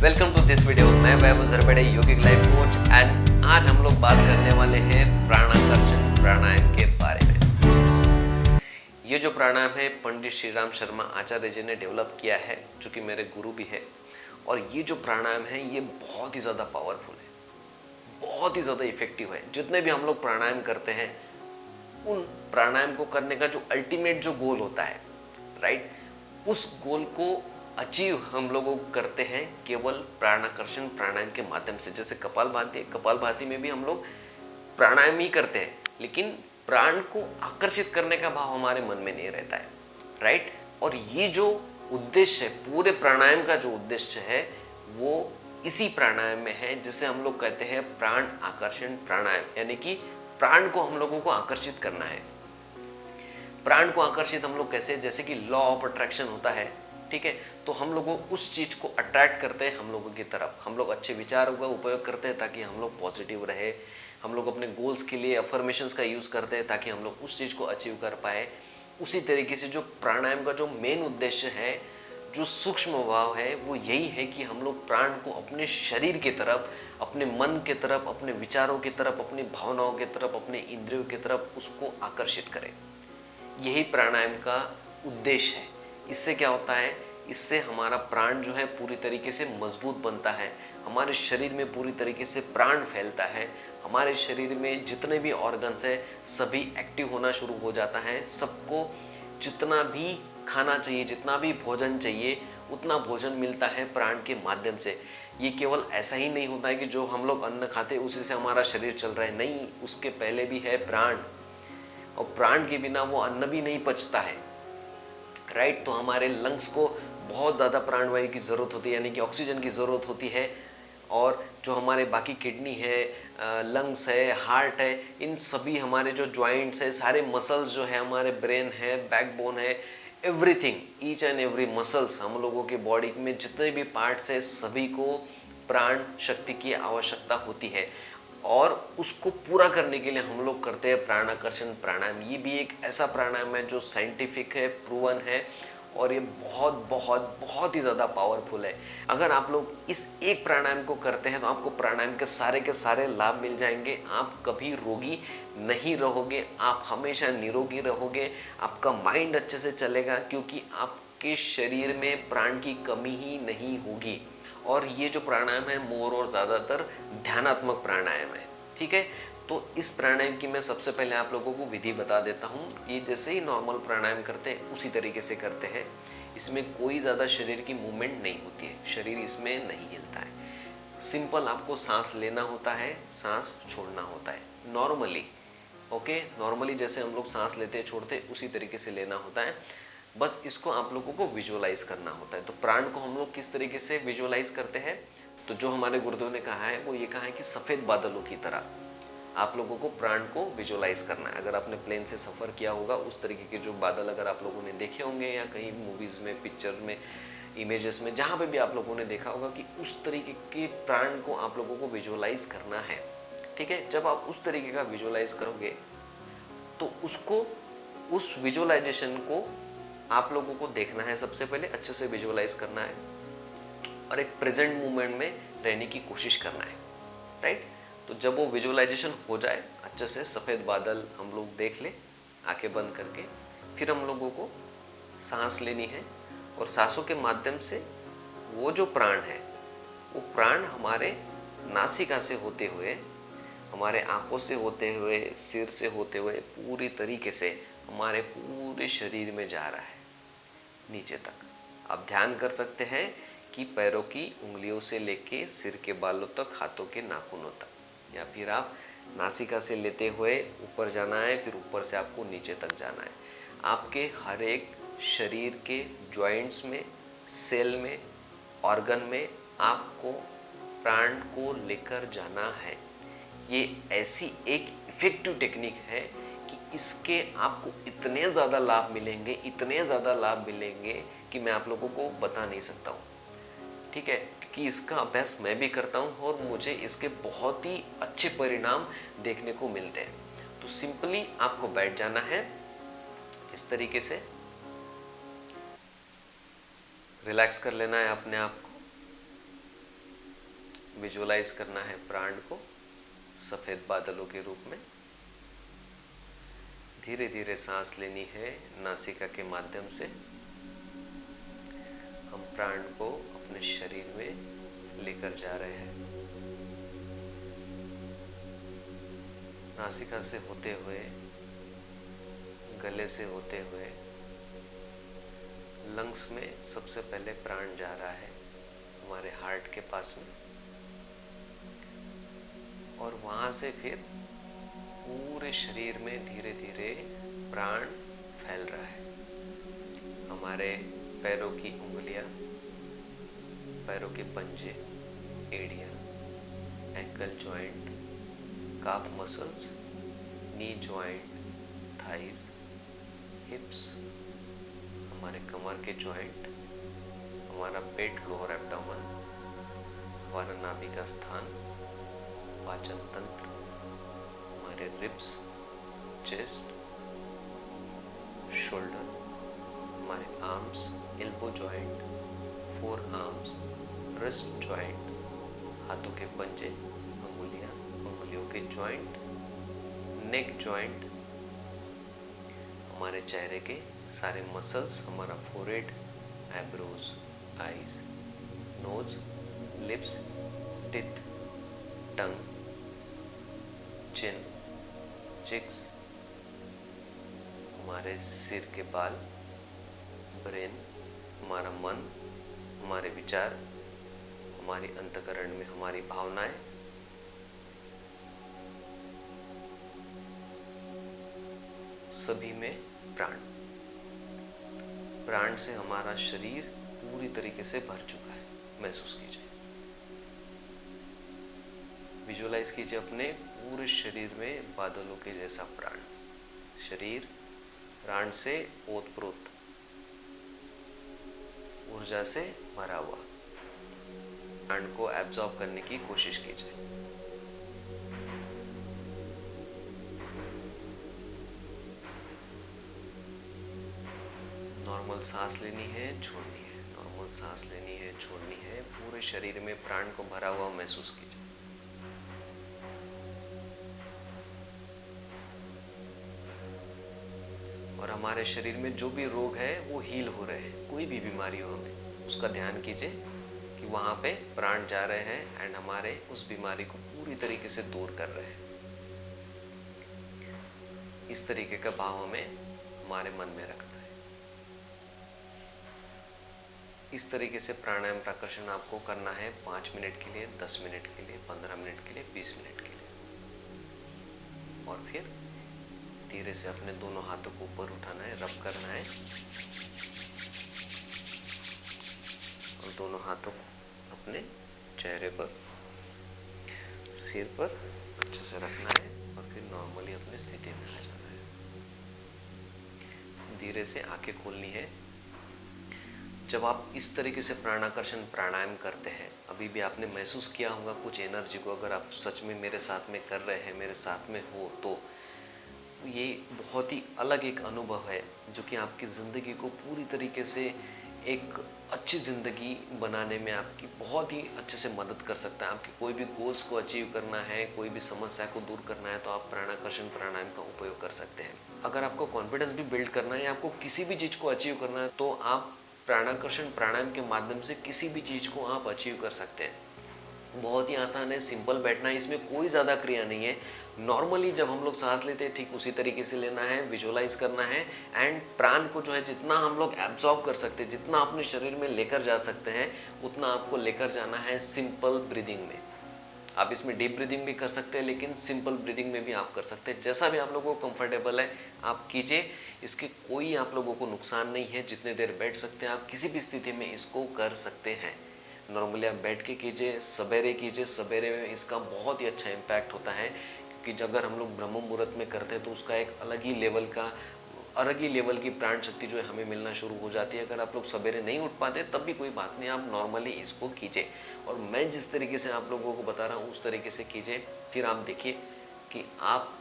Welcome to this video. मैं Vaibhav Jarbede, yogic life coach, and आज हम लोग बात करने वाले हैं प्राणाकर्षण प्राणायाम के बारे में। ये जो प्राणायाम है पंडित श्री राम शर्मा आचार्य जी ने डेवलप किया है, जो कि मेरे गुरु भी है। और ये जो प्राणायाम है ये बहुत ही ज़्यादा पावरफुल है, बहुत ही ज़्यादा इफेक्टिव है। जितने भी हम लोग प्राणायाम करते हैं, उन प्राणायाम को करने का जो अल्टीमेट जो गोल होता है, राइट, उस गोल को अचीव हम लोग करते हैं केवल प्राणाकर्षण प्राणायाम के माध्यम से। जैसे कपालभाति में भी हम लोग प्राणायाम ही करते हैं, लेकिन प्राण को आकर्षित करने का भाव हमारे मन में नहीं रहता है, राइट। और ये जो उद्देश्य है, पूरे प्राणायाम का जो उद्देश्य है वो इसी प्राणायाम में है, जिसे हम लोग कहते हैं प्राण आकर्षण प्राणायाम। यानी कि प्राण को हम लोगों को आकर्षित करना है। प्राण को आकर्षित हम लोग कैसे, जैसे कि लॉ ऑफ अट्रैक्शन होता है, ठीक है। तो हम लोगों उस चीज को अट्रैक्ट करते हैं हम लोगों की तरफ। हम लोग अच्छे विचारों का उपयोग करते हैं ताकि हम लोग पॉजिटिव रहे। हम लोग अपने गोल्स के लिए अफर्मेशंस का यूज करते हैं ताकि हम लोग उस चीज को अचीव कर पाए। उसी तरीके से जो प्राणायाम का जो मेन उद्देश्य है, जो सूक्ष्म भाव है, वो यही है कि हम लोग प्राण को अपने शरीर की तरफ, अपने मन के तरफ, अपने विचारों की तरफ, अपनी भावनाओं की तरफ, अपने इंद्रियों की तरफ उसको आकर्षित करें। यही प्राणायाम का उद्देश्य है। इससे क्या होता है, इससे हमारा प्राण जो है पूरी तरीके से मजबूत बनता है। हमारे शरीर में पूरी तरीके से प्राण फैलता है। हमारे शरीर में जितने भी ऑर्गन्स है सभी एक्टिव होना शुरू हो जाता है। सबको जितना भी खाना चाहिए, जितना भी भोजन चाहिए, उतना भोजन मिलता है प्राण के माध्यम से। ये केवल ऐसा ही नहीं होता है कि जो हम लोग अन्न खाते उसी से हमारा शरीर चल रहा है, नहीं, उसके पहले भी है प्राण। और प्राण के बिना वो अन्न भी नहीं पचता है, राइट। तो हमारे लंग्स को बहुत ज़्यादा प्राणवायु की ज़रूरत होती है, यानी कि ऑक्सीजन की ज़रूरत होती है। और जो हमारे बाकी किडनी है, लंग्स है, हार्ट है, इन सभी हमारे जो जॉइंट्स है, सारे मसल्स जो है, हमारे ब्रेन है, बैकबोन है, everything, each and every muscles, हम लोगों के बॉडी में जितने भी पार्ट्स है सभी को प्राण शक्ति की आवश्यकता होती है। और उसको पूरा करने के लिए हम लोग करते हैं प्राणाकर्षण प्राणायाम। ये भी एक ऐसा प्राणायाम है जो साइंटिफिक है, प्रूवन है, और ये बहुत बहुत बहुत ही ज़्यादा पावरफुल है। अगर आप लोग इस एक प्राणायाम को करते हैं तो आपको प्राणायाम के सारे लाभ मिल जाएंगे। आप कभी रोगी नहीं रहोगे, आप हमेशा निरोगी रहोगे। आपका माइंड अच्छे से चलेगा क्योंकि आपके शरीर में प्राण की कमी ही नहीं होगी। और ये जो प्राणायाम है मोर और ज़्यादातर ध्यानात्मक प्राणायाम है, ठीक है। तो इस प्राणायाम की मैं सबसे पहले आप लोगों को विधि बता देता हूँ। ये जैसे ही नॉर्मल प्राणायाम करते हैं उसी तरीके से करते हैं। इसमें कोई ज़्यादा शरीर की मूवमेंट नहीं होती है, शरीर इसमें नहीं हिलता है। सिंपल आपको सांस लेना होता है, सांस छोड़ना होता है नॉर्मली, ओके। नॉर्मली जैसे हम लोग सांस लेते छोड़ते उसी तरीके से लेना होता है। बस इसको आप लोगों को विजुअलाइज करना होता है। तो प्राण को हम लोग किस तरीके से विजुअलाइज करते हैं, तो जो हमारे गुरुदेव ने कहा है वो ये कहा है कि सफ़ेद बादलों की तरह आप लोगों को प्राण को विजुअलाइज करना है। अगर आपने प्लेन से सफ़र किया होगा, उस तरीके के जो बादल अगर आप लोगों ने देखे होंगे या कहीं मूवीज़ में, पिक्चर में, इमेजेस में, जहाँ पे भी आप लोगों ने देखा होगा कि उस तरीके के प्राण को आप लोगों को विजुअलाइज करना है, ठीक है। जब आप उस तरीके का विजुअलाइज करोगे तो उसको, उस विजुअलाइजेशन को आप लोगों को देखना है, सबसे पहले अच्छे से विजुअलाइज करना है और एक प्रेजेंट मोमेंट में रहने की कोशिश करना है, राइट। तो जब वो विजुअलाइजेशन हो जाए अच्छे से, सफ़ेद बादल हम लोग देख ले आंखें बंद करके, फिर हम लोगों को सांस लेनी है। और सांसों के माध्यम से वो जो प्राण है, वो प्राण हमारे नासिका से होते हुए, हमारे आँखों से होते हुए, सिर से होते हुए पूरी तरीके से हमारे पूरे शरीर में जा रहा है नीचे तक। आप ध्यान कर सकते हैं कि पैरों की उंगलियों से लेके सिर के बालों तक, हाथों के नाखूनों तक, या फिर आप नासिका से लेते हुए ऊपर जाना है, फिर ऊपर से आपको नीचे तक जाना है। आपके हर एक शरीर के जॉइंट्स में, सेल में, ऑर्गन में आपको प्राण को लेकर जाना है। ये ऐसी एक इफेक्टिव टेक्निक है कि इसके आपको इतने ज़्यादा लाभ मिलेंगे, इतने ज़्यादा लाभ मिलेंगे कि मैं आप लोगों को बता नहीं सकता हूँ, ठीक है। क्योंकि इसका अभ्यास मैं भी करता हूँ और मुझे इसके बहुत ही अच्छे परिणाम देखने को मिलते हैं। तो सिंपली आपको बैठ जाना है इस तरीके से, रिलैक्स कर लेना है अपने आप को। विजुअलाइज करना है प्राण को सफेद बादलों के रूप में। धीरे धीरे सांस लेनी है नासिका के माध्यम से। हम प्राण को अपने शरीर में लेकर जा रहे हैं, नासिका से होते हुए, गले से होते हुए लंग्स में सबसे पहले प्राण जा रहा है हमारे हार्ट के पास में, और वहां से फिर पूरे शरीर में धीरे धीरे प्राण फैल रहा है। हमारे पैरों की उंगलियां, पैरों के पंजे, एड़ियां, ankle joint, calf muscles, knee joint, thighs, hips, हमारे कमर के जॉइंट, हमारा पेट, लोअर एब्डोमेन, हमारा नाभि का स्थान, पाचन तंत्र, हमारे रिब्स, चेस्ट, शोल्डर, हमारे arms, elbow joint, four arms, wrist joint, हाथों के पंजे, अंगुलियां, अंगुलियों के जॉइंट, नेक जॉइंट, हमारे चेहरे के सारे मसल्स, हमारा forehead, eyebrows, eyes, nose, lips, teeth, tongue, chin, cheeks, हमारे सिर के बाल, ब्रेन, हमारा मन, हमारे विचार, हमारी अंतःकरण में हमारी भावनाएं, सभी में प्राण। प्राण से हमारा शरीर पूरी तरीके से भर चुका है, महसूस कीजिए। विजुअलाइज कीजिए अपने पूरे शरीर में बादलों के जैसा प्राण। शरीर प्राण से ओतप्रोत ऊर्जा से भरा हुआ। प्राण को एब्जॉर्ब करने की कोशिश कीजिए। नॉर्मल सांस लेनी है, छोड़नी है, नॉर्मल सांस लेनी है, छोड़नी है। पूरे शरीर में प्राण को भरा हुआ महसूस कीजिए। और हमारे शरीर में जो भी रोग है वो हील हो रहे हैं। कोई भी बीमारी हो, हमें उसका ध्यान कीजिए कि वहां पे प्राण जा रहे हैं एंड हमारे उस बीमारी को पूरी तरीके से दूर कर रहे हैं। इस तरीके का भाव हमें हमारे मन में रखना है। इस तरीके से प्राणायाम प्राकर्षण आपको करना है 5 मिनट के लिए, 10 मिनट के लिए, 15 मिनट के लिए, 20 मिनट के लिए। और फिर धीरे से अपने दोनों हाथों को ऊपर उठाना है, रब करना है और दोनों हाथों को अपने चेहरे पर, सिर पर अच्छे से रखना है और फिर नॉर्मली अपने स्थिति में आ जाना है। धीरे से आंखें खोलनी है। जब आप इस तरीके से प्राणाकर्षण प्राणायाम करते हैं, अभी भी आपने महसूस किया होगा कुछ एनर्जी को। अगर आप सच में मेरे साथ में कर रहे हैं, मेरे साथ में हो, तो ये बहुत ही अलग एक अनुभव है जो कि आपकी ज़िंदगी को पूरी तरीके से एक अच्छी ज़िंदगी बनाने में आपकी बहुत ही अच्छे से मदद कर सकता है। आपके कोई भी गोल्स को अचीव करना है, कोई भी समस्या को दूर करना है, तो आप प्राणाकर्षण प्राणायाम का उपयोग कर सकते हैं। अगर आपको कॉन्फिडेंस भी बिल्ड करना है या आपको किसी भी चीज़ को अचीव करना है, तो आप प्राणाकर्षण प्राणायाम के माध्यम से किसी भी चीज़ को आप अचीव कर सकते हैं। बहुत ही आसान है, सिंपल बैठना है, इसमें कोई ज़्यादा क्रिया नहीं है। नॉर्मली जब हम लोग सांस लेते हैं ठीक उसी तरीके से लेना है, विजुअलाइज करना है एंड प्राण को जो है जितना हम लोग एब्जॉर्ब कर सकते हैं, जितना अपने शरीर में लेकर जा सकते हैं, उतना आपको लेकर जाना है सिंपल ब्रीदिंग में। आप इसमें डीप ब्रीदिंग भी कर सकते हैं, लेकिन सिंपल ब्रीदिंग में भी आप कर सकते हैं। जैसा भी आप लोगों को कंफर्टेबल है आप कीजिए। इसके कोई आप लोगों को नुकसान नहीं है। जितने देर बैठ सकते हैं आप किसी भी स्थिति में इसको कर सकते हैं। नॉर्मली आप बैठ के कीजिए, सवेरे कीजिए। सवेरे में इसका बहुत ही अच्छा इम्पैक्ट होता है, क्योंकि अगर हम लोग ब्रह्म मुहूर्त में करते हैं तो उसका एक अलग ही लेवल की प्राण शक्ति जो है हमें मिलना शुरू हो जाती है। अगर आप लोग सवेरे नहीं उठ पाते तब भी कोई बात नहीं, आप नॉर्मली इसको कीजिए। और मैं जिस तरीके से आप लोगों को बता रहा हूँ उस तरीके से कीजिए। फिर आप देखिए कि आप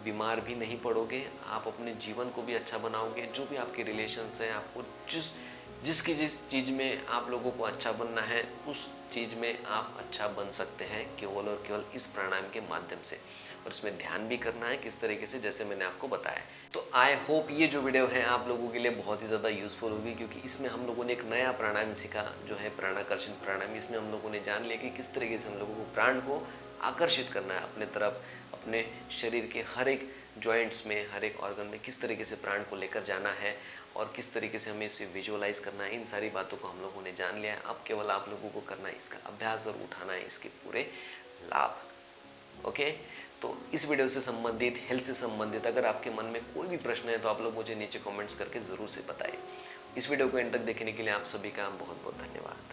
बीमार भी नहीं पड़ोगे, आप अपने जीवन को भी अच्छा बनाओगे। जो भी आपके रिलेशंस हैं, आपको जिस जिस चीज़ में आप लोगों को अच्छा बनना है उस चीज़ में आप अच्छा बन सकते हैं केवल और केवल इस प्राणायाम के माध्यम से। और इसमें ध्यान भी करना है किस तरीके से, जैसे मैंने आपको बताया। तो आई होप ये जो वीडियो है आप लोगों के लिए बहुत ही ज़्यादा यूज़फुल होगी, क्योंकि इसमें हम लोगों ने एक नया प्राणायाम सीखा जो है प्राणाकर्षण प्राणायाम। इसमें हम लोगों ने जान लिया कि किस तरीके से हम लोगों को प्राण को आकर्षित करना है अपने तरफ, अपने शरीर के हर एक जॉइंट्स में, हर एक ऑर्गन में किस तरीके से प्राण को लेकर जाना है और किस तरीके से हमें इसे विजुअलाइज करना है। इन सारी बातों को हम लोगों ने जान लिया है। अब केवल आप लोगों को करना है इसका अभ्यास और उठाना है इसके पूरे लाभ। ओके, तो इस वीडियो से संबंधित, हेल्थ से संबंधित अगर आपके मन में कोई भी प्रश्न है तो आप लोग मुझे नीचे कमेंट्स करके ज़रूर से बताएं। इस वीडियो को एंड तक देखने के लिए आप सभी का बहुत बहुत धन्यवाद।